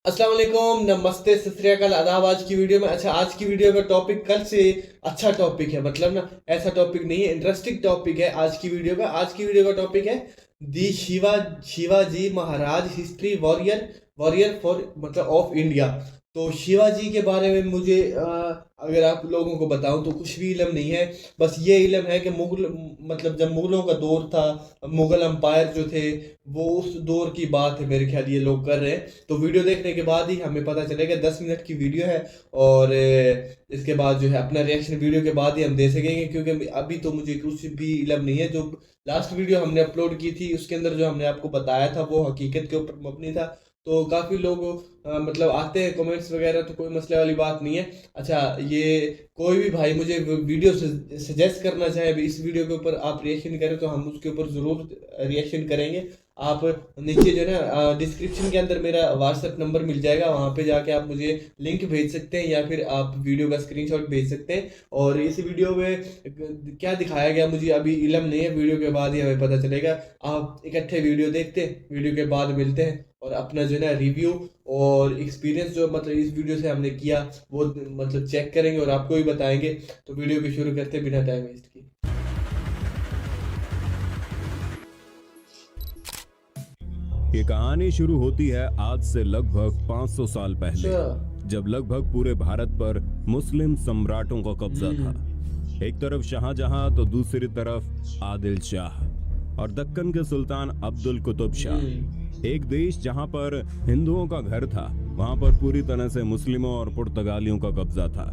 अस्सलाम वालेकुम, नमस्ते, सत श्री अकाल, आदाब। आज की वीडियो में आज की वीडियो का टॉपिक कल से अच्छा टॉपिक है। मतलब ना, ऐसा टॉपिक नहीं है, इंटरेस्टिंग टॉपिक है आज की वीडियो का टॉपिक है दी Shivaji Maharaj history warrior warrior for मतलब ऑफ इंडिया। तो शिवाजी के बारे में मुझे अगर आप लोगों को बताऊं तो कुछ भी इल्म नहीं है। बस ये इल्म है कि मुगल मतलब जब मुगलों का दौर था, मुगल अंपायर जो थे, वो उस दौर की बात है मेरे ख्याल ये लोग कर रहे हैं। तो वीडियो देखने के बाद ही हमें पता चलेगा। 10 मिनट की वीडियो है और इसके बाद जो है अपना रिएक्शन वीडियो के बाद ही हम दे सकेंगे, क्योंकि अभी तो मुझे कुछ भी इल्म नहीं है। जो लास्ट वीडियो हमने अपलोड की थी उसके अंदर जो हमने आपको बताया था वो हकीकत के ऊपर मबनी था। तो काफ़ी लोग मतलब आते हैं कमेंट्स वगैरह, तो कोई मसले वाली बात नहीं है। अच्छा, ये कोई भी भाई मुझे वीडियो सजेस्ट करना चाहे इस वीडियो के ऊपर आप रिएक्शन करें तो हम उसके ऊपर ज़रूर रिएक्शन करेंगे। आप नीचे जो है ना डिस्क्रिप्शन के अंदर मेरा व्हाट्सएप नंबर मिल जाएगा, वहाँ पे जाके आप मुझे लिंक भेज सकते हैं या फिर आप वीडियो का स्क्रीनशॉट भेज सकते हैं। और इस वीडियो में क्या दिखाया गया मुझे अभी इल्म नहीं है, वीडियो के बाद ही हमें पता चलेगा। आप इकट्ठे वीडियो देखते हैं, वीडियो के बाद मिलते हैं और अपना जो है ना रिव्यू और एक्सपीरियंस जो मतलब इस वीडियो से हमने किया वो मतलब चेक करेंगे और आपको भी बताएंगे। तो वीडियो को शुरू करते बिना टाइम वेस्ट किए। ये कहानी शुरू होती है आज से लगभग 500 साल पहले, जब लगभग पूरे भारत पर मुस्लिम सम्राटों का कब्जा था। एक तरफ शाहजहां तो दूसरी तरफ आदिल शाह और दक्कन के सुल्तान अब्दुल कुतुब शाह। एक देश जहां पर हिंदुओं का घर था, वहां पर पूरी तरह से मुस्लिमों और पुर्तगालियों का कब्जा था।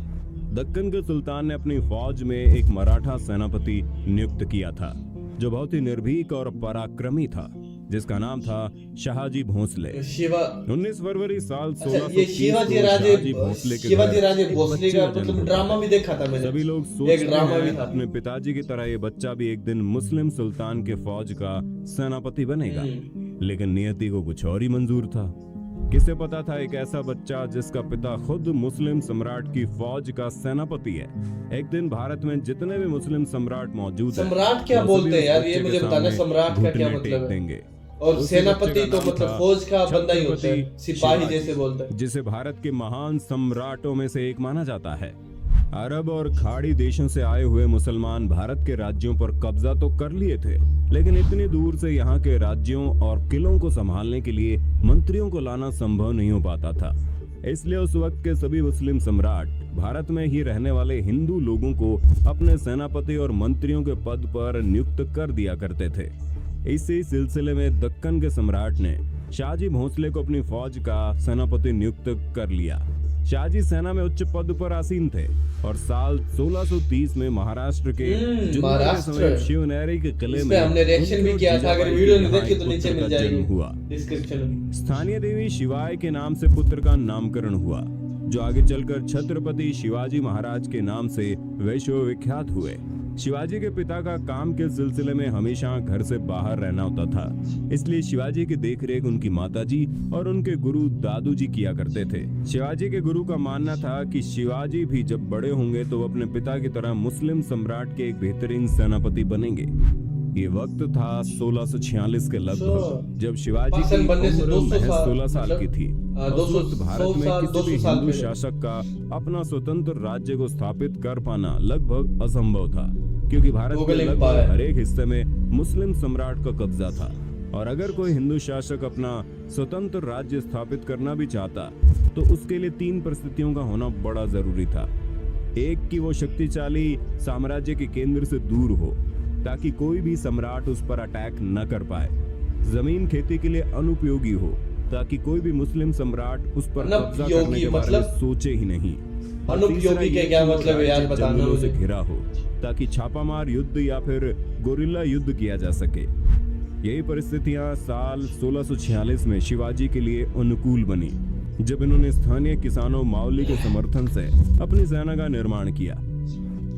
दक्कन के सुल्तान ने अपनी फौज में एक मराठा सेनापति नियुक्त किया था जो बहुत ही निर्भीक और पराक्रमी था, जिसका नाम था शाहजी भोसले। 19 फरवरी साल 1630 को शाहजी भोसले का मतलब ड्रामा भी देखा था मैंने। सभी लोग सोचते हैं अपने पिताजी की तरह ये बच्चा भी एक दिन मुस्लिम सुल्तान के फौज का सेनापति बनेगा, लेकिन नियति को कुछ और ही मंजूर था। किसे पता था एक ऐसा बच्चा जिसका पिता खुद मुस्लिम सम्राट की फौज का सेनापति है, एक दिन भारत में जितने भी मुस्लिम सम्राट मौजूद हैं, सम्राट क्या बोलते हैं यार, ये मुझे बताना, सम्राट का क्या मतलब है? और सेनापति तो मतलब फौज का बंदा ही होता है, सिपाही जैसे बोलते हैं, जिसे भारत के महान सम्राटों में से एक माना जाता है। अरब और खाड़ी देशों से आए हुए मुसलमान भारत के राज्यों पर कब्जा तो कर लिए थे, लेकिन इतनी दूर से यहाँ के राज्यों और किलों को संभालने के लिए मंत्रियों को लाना संभव नहीं हो पाता था। इसलिए उस वक्त के सभी मुस्लिम सम्राट भारत में ही रहने वाले हिंदू लोगों को अपने सेनापति और मंत्रियों के पद पर नियुक्त कर दिया करते थे। इसी सिलसिले में दक्कन के सम्राट ने शाहजी भोसले को अपनी फौज का सेनापति नियुक्त कर लिया। शाहजी सेना में उच्च पद पर आसीन थे और साल 1630 में महाराष्ट्र के शिवनेरी के किले में हमने रिएक्शन भी किया था, अगर वीडियो नहीं देखी तो नीचे मिल जाएगी हुआ। डिस्क्रिप्शन में स्थानीय देवी शिवाय के नाम से पुत्र का नामकरण हुआ, जो आगे चलकर छत्रपति शिवाजी महाराज के नाम से विश्वविख्यात हुए। शिवाजी के पिता का काम के सिलसिले में हमेशा घर से बाहर रहना होता था, इसलिए शिवाजी की देखरेख उनकी माताजी और उनके गुरु दादू जी किया करते थे। शिवाजी के गुरु का मानना था कि शिवाजी भी जब बड़े होंगे तो वो अपने पिता की तरह मुस्लिम सम्राट के एक बेहतरीन सेनापति बनेंगे। ये वक्त था 1646 के लगभग, जब शिवाजी की उम्र महज 16 साल की थी। उस वक्त भारत में किसी भी हिंदू शासक का अपना स्वतंत्र राज्य को स्थापित कर पाना लगभग असंभव था, क्योंकि भारत के लगभग हर एक हिस्से में मुस्लिम सम्राट का कब्जा था। और अगर कोई हिंदू शासक अपना स्वतंत्र राज्य स्थापित करना भी चाहता तो उसके लिए 3 परिस्थितियों का होना बड़ा जरूरी था। एक, कि वो शक्तिशाली साम्राज्य के केंद्र से दूर हो ताकि कोई भी सम्राट उस पर अटैक न कर पाए। जमीन खेती के लिए अनुपयोगी हो ताकि कोई भी मुस्लिम सम्राट उस पर कब्जा करने के बारे में सोचे ही नहीं। अनुपयोगी के क्या मतलब है यार, बताना। जंगलों से घिरा हो ताकि छापामार युद्ध या फिर गोरिल्ला युद्ध किया जा सके। यही परिस्थितियां साल 1646 में शिवाजी के लिए अनुकूल बनी, जब इन्होंने स्थानीय किसानों मावली के समर्थन से अपनी सेना का निर्माण किया।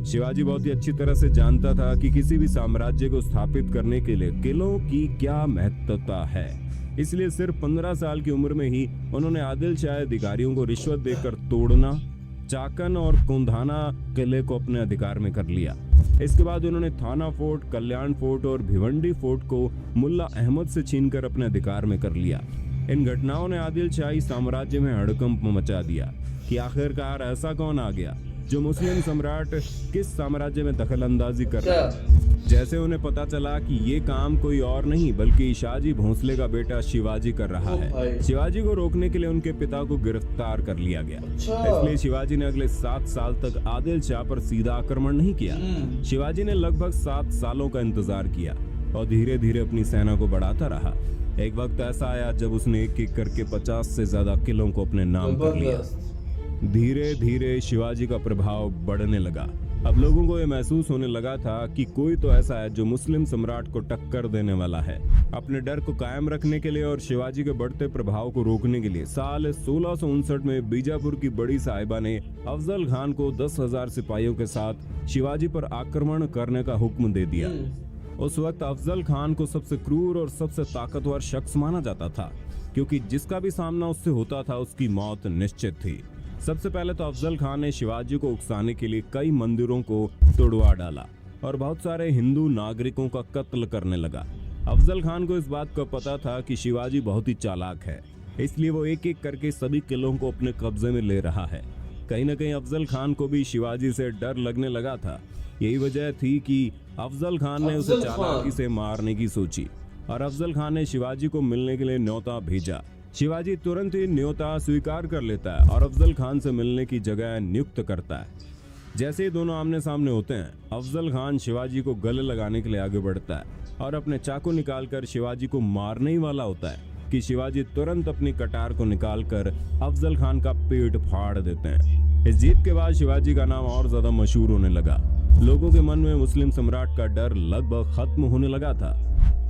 शिवाजी बहुत ही अच्छी तरह से जानता था कि किसी भी साम्राज्य को स्थापित करने के लिए किलों की क्या महत्वता है, इसलिए सिर्फ 15 साल की उम्र में ही उन्होंने आदिल शाह अधिकारियों को रिश्वत देकर तोड़ना, चाकन और कुंधाना किले को अपने अधिकार में कर लिया। इसके बाद उन्होंने थाना फोर्ट, कल्याण फोर्ट और भिवंडी फोर्ट को मुल्ला अहमद से छीनकर अपने अधिकार में कर लिया। इन घटनाओं ने आदिलशाही साम्राज्य में हड़कंप मचा दिया कि आखिरकार ऐसा कौन आ गया जो मुस्लिम सम्राट किस साम्राज्य में दखल अंदाजी कर रहा है। जैसे उन्हें पता चला कि ये काम कोई और नहीं बल्कि शाहजी भोंसले का बेटा शिवाजी कर रहा है। शिवाजी को रोकने के लिए उनके पिता को गिरफ्तार कर लिया गया। इसलिए शिवाजी ने अगले 7 साल तक आदिल शाह पर सीधा आक्रमण नहीं किया। शिवाजी ने लगभग 7 सालों का इंतजार किया और धीरे धीरे अपनी सेना को बढ़ाता रहा। एक वक्त ऐसा आया जब उसने एक एक करके 50 से ज्यादा किलों को अपने नाम कर लिया। धीरे धीरे शिवाजी का प्रभाव बढ़ने लगा। अब लोगों को यह महसूस होने लगा था कि कोई तो ऐसा है जो मुस्लिम सम्राट को टक्कर देने वाला है। अपने डर को कायम रखने के लिए और शिवाजी के बढ़ते प्रभाव को रोकने के लिए साल 1659 में बीजापुर की बड़ी साहिबा ने अफजल खान को 10,000 सिपाहियों के साथ शिवाजी पर आक्रमण करने का हुक्म दे दिया। उस वक्त अफजल खान को सबसे क्रूर और सबसे ताकतवर शख्स माना जाता था, क्योंकि जिसका भी सामना उससे होता था उसकी मौत निश्चित थी। सबसे पहले तो अफजल खान ने शिवाजी को उकसाने के लिए कई मंदिरों को तोड़वा डाला और बहुत सारे हिंदू नागरिकों का कत्ल करने लगा। अफजल खान को इस बात का पता था कि शिवाजी बहुत ही चालाक है, इसलिए वो एक एक करके सभी किलों को अपने कब्जे में ले रहा है। कहीं न कहीं अफजल खान को भी शिवाजी से डर लगने लगा था। यही वजह थी कि अफजल खान ने उसे चालाकी से मारने की सोची और अफजल खान ने शिवाजी को मिलने के लिए न्योता भेजा। शिवाजी तुरंत ही न्योता स्वीकार कर लेता है और अफजल खान से मिलने की जगह नियुक्त करता है। जैसे ही दोनों आमने सामने होते हैं, अफजल खान शिवाजी को गले लगाने के लिए आगे बढ़ता है और अपने चाकू निकालकर शिवाजी को मारने ही वाला होता है कि शिवाजी तुरंत अपनी कटार को निकालकर अफजल खान का पेट फाड़ देते हैं। इस जीत के बाद शिवाजी का नाम और ज्यादा मशहूर होने लगा। लोगों के मन में मुस्लिम सम्राट का डर लगभग खत्म होने लगा था।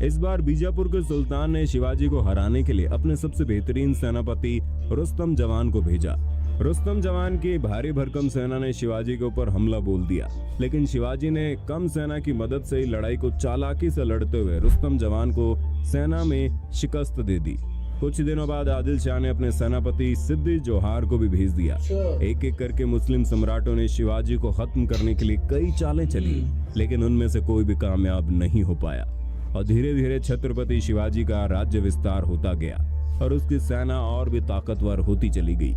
इस बार बीजापुर के सुल्तान ने शिवाजी को हराने के लिए अपने सबसे बेहतरीन सेनापति रुस्तम जवान को भेजा। रुस्तम जवान की भारी भरकम सेना ने शिवाजी के ऊपर हमला बोल दिया, लेकिन शिवाजी ने कम सेना की मदद से ही लड़ाई को चालाकी से लड़ते हुए रुस्तम जवान को सेना में शिकस्त दे दी। कुछ दिनों बाद आदिल शाह ने अपने सेनापति सिद्दी जोहार को भी भेज दिया। एक एक करके मुस्लिम सम्राटों ने शिवाजी को खत्म करने के लिए कई चालें चली, लेकिन उनमें से कोई भी कामयाब नहीं हो पाया और धीरे धीरे छत्रपति शिवाजी का राज्य विस्तार होता गया और उसकी सेना और भी ताकतवर होती चली गई।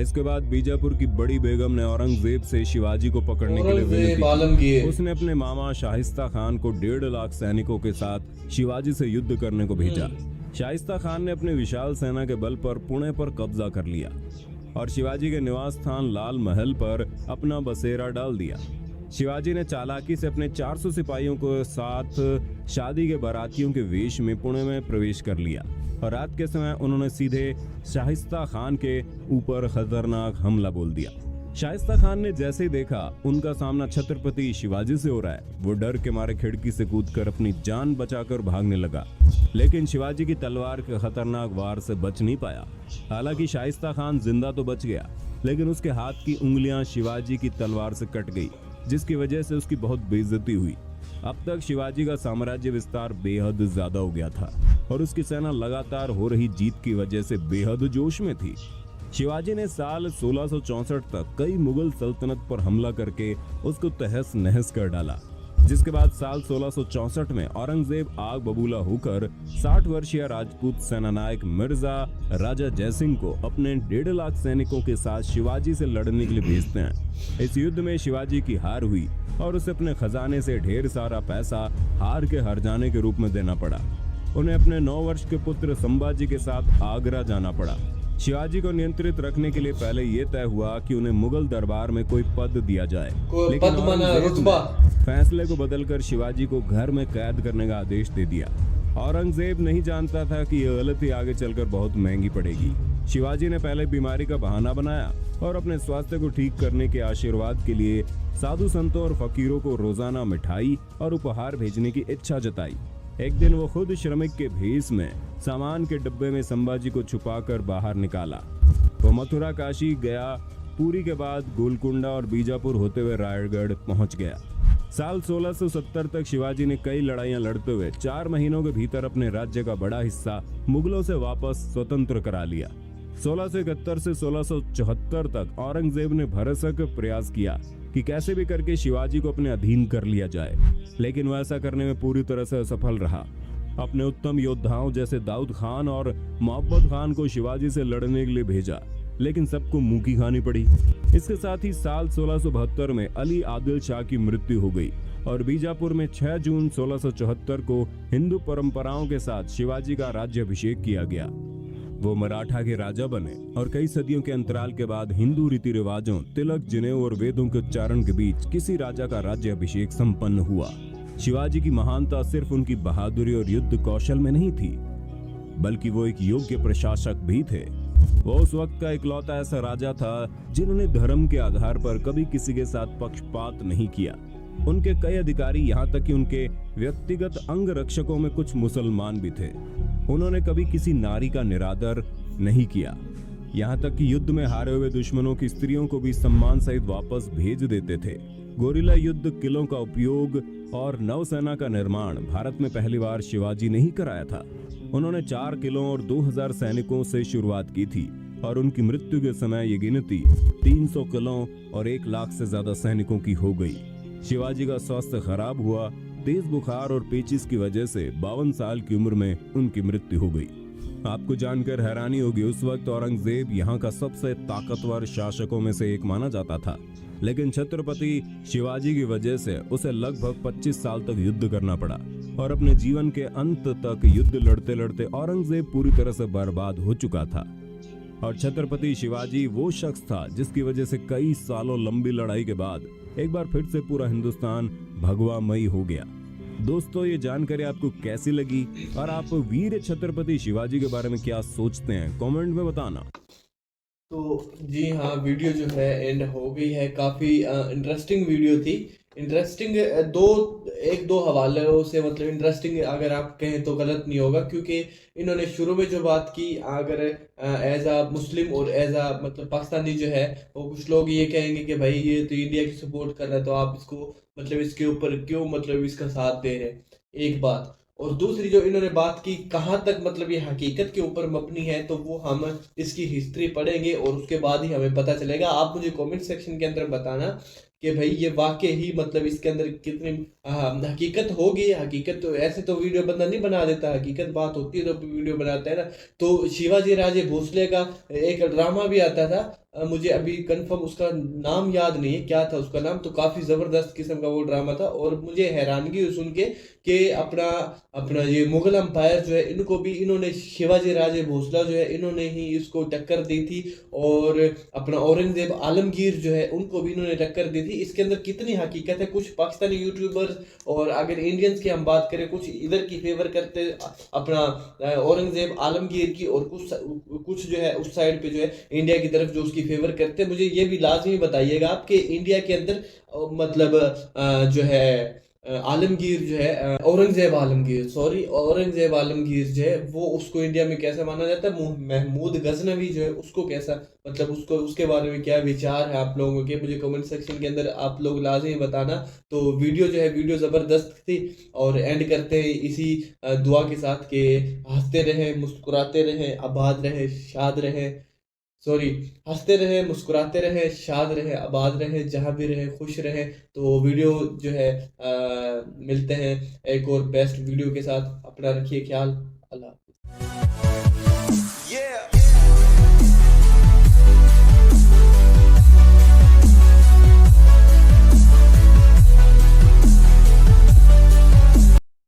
इसके बाद बीजापुर की बड़ी बेगम ने औरंगजेब से शिवाजी को पकड़ने के लिए विनती की। उसने अपने मामा शाहिस्ता खान को 1.5 लाख सैनिकों के साथ शिवाजी से युद्ध करने को भेजा। शाहिस्ता खान ने अपनी विशाल सेना के बल पर पुणे पर कब्जा कर लिया और शिवाजी के निवास स्थान लाल महल पर अपना बसेरा डाल दिया। शिवाजी ने चालाकी से अपने 400 सिपाहियों को साथ शादी के बारातियों के वेश में पुणे में प्रवेश कर लिया और रात के समय उन्होंने सीधे शाहिस्ता खान के ऊपर खतरनाक हमला बोल दिया। शाहिस्ता खान ने जैसे ही देखा उनका सामना छत्रपति शिवाजी से हो रहा है, वो डर के मारे खिड़की से कूदकर अपनी जान बचाकर भागने लगा, लेकिन शिवाजी की तलवार के खतरनाक वार से बच नहीं पाया। हालांकि शाहिस्ता खान जिंदा तो बच गया, लेकिन उसके हाथ की उंगलियां शिवाजी की तलवार से कट गई, जिसकी वजह से उसकी बहुत बेइज्जती हुई। अब तक शिवाजी का साम्राज्य विस्तार बेहद ज्यादा हो गया था और उसकी सेना लगातार हो रही जीत की वजह से बेहद जोश में थी। शिवाजी ने साल 1664 तक कई मुगल सल्तनत पर हमला करके उसको तहस नहस कर डाला, जिसके बाद साल 1664 में औरंगजेब आग बबूला होकर 60 वर्षीय राजपूत सेनानायक मिर्जा राजा जयसिंह को अपने 1.5 लाख सैनिकों के साथ शिवाजी से लड़ने के लिए भेजते हैं। इस युद्ध में शिवाजी की हार हुई और उसे अपने खजाने से ढेर सारा पैसा हार के हर जाने के रूप में देना पड़ा। उन्हें अपने 9 वर्ष के पुत्र संभाजी के साथ आगरा जाना पड़ा। शिवाजी को नियंत्रित रखने के लिए पहले यह तय हुआ कि उन्हें मुगल दरबार में कोई पद दिया जाए, लेकिन फैसले को बदलकर शिवाजी को घर में कैद करने का आदेश दे दिया। औरंगजेब नहीं जानता था कि यह गलती आगे चलकर बहुत महंगी पड़ेगी। शिवाजी ने पहले बीमारी का बहाना बनाया और अपने स्वास्थ्य को ठीक करने के आशीर्वाद के लिए साधु संतों और फकीरों को रोजाना मिठाई और उपहार भेजने की इच्छा जताई। एक दिन वो खुद श्रमिक के भेष में सामान के डब्बे में संभाजी को छुपाकर बाहर निकाला। वो मथुरा, काशी गया, पुरी के बाद गोलकुंडा और बीजापुर होते हुए रायगढ़ पहुंच गया। साल 1670 तक शिवाजी ने कई लड़ाइयां लड़ते हुए 4 महीनों के भीतर अपने राज्य का बड़ा हिस्सा मुगलों से वापस स्वतंत्र करा लिया। 1671 से 1674 तक औरंगजेब ने भरसक प्रयास किया कि कैसे भी करके शिवाजी को अपने अधीन कर लिया जाए, लेकिन वह ऐसा करने में पूरी तरह से असफल रहा। अपने उत्तम योद्धाओं जैसे दाऊद खान और मोहब्बत खान को शिवाजी से लड़ने के लिए भेजा, लेकिन सबको मुंह की खानी पड़ी। इसके साथ ही साल 1672 में अली आदिल शाह की मृत्यु हो गई और बीजापुर में 6 जून 1674 को हिंदू परंपराओं के साथ शिवाजी का राज्याभिषेक किया गया। वो मराठा के राजा बने और कई सदियों के अंतराल के बाद हिंदू रीति रिवाजों, तिलक, जनेऊ और वेदों के उच्चारण के बीच किसी राजा का राज्याभिषेक संपन्न हुआ। शिवाजी की महानता सिर्फ उनकी बहादुरी और युद्ध कौशल में नहीं थी, बल्कि वो एक योग्य प्रशासक भी थे। वो उस वक्त का इकलौता ऐसा राजा था जिन्होंने धर्म के आधार पर कभी किसी के साथ पक्षपात नहीं किया। उनके कई अधिकारी, यहाँ तक कि उनके व्यक्तिगत अंग रक्षकों में कुछ मुसलमान भी थे। उन्होंने कभी किसी नारी का निरादर नहीं किया, यहाँ तक कि युद्ध में हारे हुए दुश्मनों की स्त्रियों को भी सम्मान सहित वापस भेज देते थे। गोरिल्ला युद्ध, किलों का उपयोग और नौसेना का निर्माण भारत में पहली बार शिवाजी ने ही कराया था। उन्होंने 4 किलों और 2000 सैनिकों से शुरुआत की थी और उनकी मृत्यु के समय ये गिनती 300 किलों और 1 लाख से ज्यादा सैनिकों की हो गई। शिवाजी का स्वास्थ्य खराब हुआ। तेज बुखार और पेचिस की वजह से 52 साल की उम्र में उनकी मृत्यु हो गई। आपको जानकर हैरानी होगी, उस वक्त औरंगजेब यहाँ का सबसे ताकतवर शासकों में से एक माना जाता था, लेकिन छत्रपति शिवाजी की वजह से उसे लगभग 25 साल तक युद्ध करना पड़ा और अपने जीवन के अंत तक युद्ध लड़ते लड़ते औरंगजेब पूरी तरह से बर्बाद हो चुका था। और छत्रपति शिवाजी वो शख्स था जिसकी वजह से कई सालों लंबी लड़ाई के बाद एक बार फिर से पूरा हिंदुस्तान भगवामयी हो गया। दोस्तों, ये जानकारी आपको कैसी लगी और आप वीर छत्रपति शिवाजी के बारे में क्या सोचते हैं, कमेंट में बताना। तो जी हाँ, वीडियो जो है एंड हो गई है। काफ़ी इंटरेस्टिंग वीडियो थी। इंटरेस्टिंग एक दो हवालों से, मतलब इंटरेस्टिंग अगर आप कहें तो गलत नहीं होगा, क्योंकि इन्होंने शुरू में जो बात की, अगर एज आ मुस्लिम और एज आ मतलब पाकिस्तानी जो है, वो कुछ लोग ये कहेंगे कि भाई ये तो इंडिया की सपोर्ट कर रहा है, तो आप इसको मतलब इसके ऊपर क्यों मतलब इसका साथ दे रहे हैं, एक बात। और दूसरी जो इन्होंने बात की, कहाँ तक मतलब ये हकीकत के ऊपर मबनी है, तो वो हम इसकी हिस्ट्री पढ़ेंगे और उसके बाद ही हमें पता चलेगा। आप मुझे कमेंट सेक्शन के अंदर बताना कि भाई ये वाकई ही मतलब इसके अंदर कितनी हकीकत होगी। हकीकत तो ऐसे तो वीडियो बंदा नहीं बना देता, हकीकत बात होती है तो वीडियो बनाता है ना। तो शिवाजी राजे भोसले का एक ड्रामा भी आता था, मुझे अभी कंफर्म उसका नाम याद नहीं है, क्या था उसका नाम, तो काफ़ी ज़बरदस्त किस्म का वो ड्रामा था। और मुझे हैरानगी हुई सुन के कि अपना ये मुगल अंपायर जो है, इनको भी इन्होंने शिवाजी राजे भोसला जो है, इन्होंने ही इसको टक्कर दी थी। और अपना औरंगजेब आलमगीर जो है, उनको भी इन्होंने टक्कर दी थी। इसके अंदर कितनी हकीकत है, कुछ पाकिस्तानी यूट्यूबर्स और अगर इंडियंस की हम बात करें, कुछ इधर की फेवर करते अपना औरंगजेब आलमगीर की, और कुछ जो है उस साइड पे जो है इंडिया की तरफ जो उसकी फेवर करते हैं। मुझे ये भी लाजमी बताइएगा आप कि इंडिया के अंदर मतलब जो है आलमगीर जो है, औरंगजेब आलमगीर जो है, वो उसको इंडिया में कैसा माना जाता है। महमूद गजनवी जो है, उसको कैसा मतलब उसको उसके बारे में क्या विचार है आप लोगों के, मुझे कमेंट सेक्शन के अंदर आप लोग लाजमी बताना। तो वीडियो जो है, वीडियो ज़बरदस्त थी। और एंड करते हैं इसी दुआ के साथ कि हंसते रहें, मुस्कुराते रहें, आबाद रहें, शाद रहें। हंसते रहे, मुस्कुराते रहे, शाद रहे, आबाद रहे, जहाँ भी रहे खुश रहे। तो वीडियो जो है मिलते हैं एक और बेस्ट वीडियो के साथ। अपना रखिए ख्याल। अल्लाह।